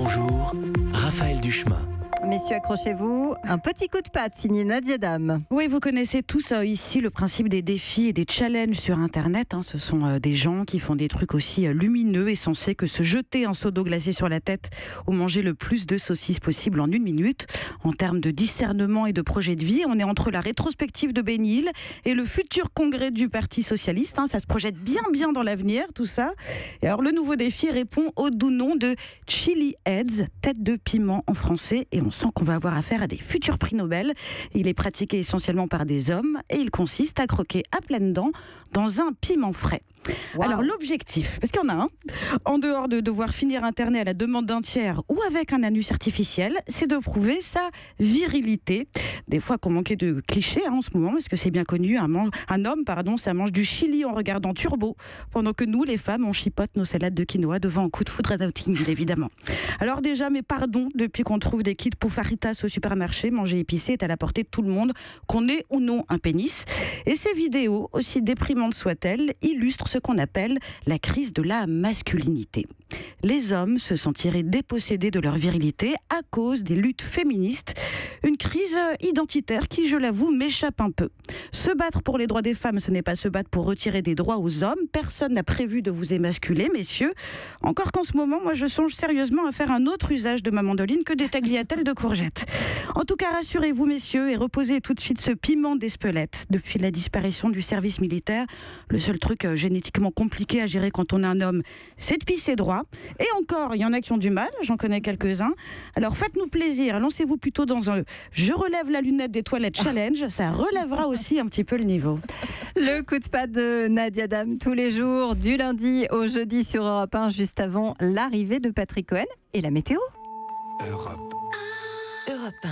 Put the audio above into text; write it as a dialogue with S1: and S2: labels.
S1: Bonjour, Raphaël Duchemin.
S2: Messieurs, accrochez-vous. Un petit coup de patte signé Nadia Dame.
S3: Oui, vous connaissez tous ici le principe des défis et des challenges sur Internet. Ce sont des gens qui font des trucs aussi lumineux et sensés que se jeter un seau d'eau glacée sur la tête ou manger le plus de saucisses possible en 1 minute. En termes de discernement et de projet de vie, on est entre la rétrospective de Benny Hill et le futur congrès du Parti Socialiste. Ça se projette bien dans l'avenir, tout ça. Et alors, le nouveau défi répond au doux nom de Chili Heads, tête de piment en français. Et on sent qu'on va avoir affaire à des futurs prix Nobel. Il est pratiqué essentiellement par des hommes et il consiste à croquer à pleines dents dans un piment frais. Wow. Alors l'objectif, parce qu'il y en a un, en dehors de devoir finir interné à la demande d'un tiers ou avec un anus artificiel, c'est de prouver sa virilité. Des fois qu'on manquait de clichés en ce moment, parce que c'est bien connu, un homme, ça mange du chili en regardant Turbo, pendant que nous, les femmes, on chipote nos salades de quinoa devant un coup de foudre à Notting Hill, évidemment. Alors déjà, mais pardon, depuis qu'on trouve des kits Pouffaritas au supermarché, manger épicé est à la portée de tout le monde, qu'on ait ou non un pénis. Et ces vidéos, aussi déprimantes soient-elles, illustrent ce qu'on appelle la crise de la masculinité. Les hommes se sentiraient dépossédés de leur virilité à cause des luttes féministes. Une crise identitaire qui, je l'avoue, m'échappe un peu. Se battre pour les droits des femmes, ce n'est pas se battre pour retirer des droits aux hommes. Personne n'a prévu de vous émasculer, messieurs. Encore qu'en ce moment, moi, je songe sérieusement à faire un autre usage de ma mandoline que des tagliatelles de courgettes. En tout cas, rassurez-vous, messieurs, et reposez tout de suite ce piment d'Espelette. Depuis la disparition du service militaire, le seul truc génétiquement compliqué à gérer quand on est un homme, c'est de pisser droit. Et encore, il y en a qui ont du mal, j'en connais quelques-uns. Alors faites-nous plaisir, lancez-vous plutôt dans un « je relève la lunette des toilettes challenge », ça relèvera aussi un petit peu le niveau.
S2: Le coup de patte de Nadia Dame tous les jours, du lundi au jeudi sur Europe 1, juste avant l'arrivée de Patrick Cohen et la météo.
S1: Europe
S4: 1.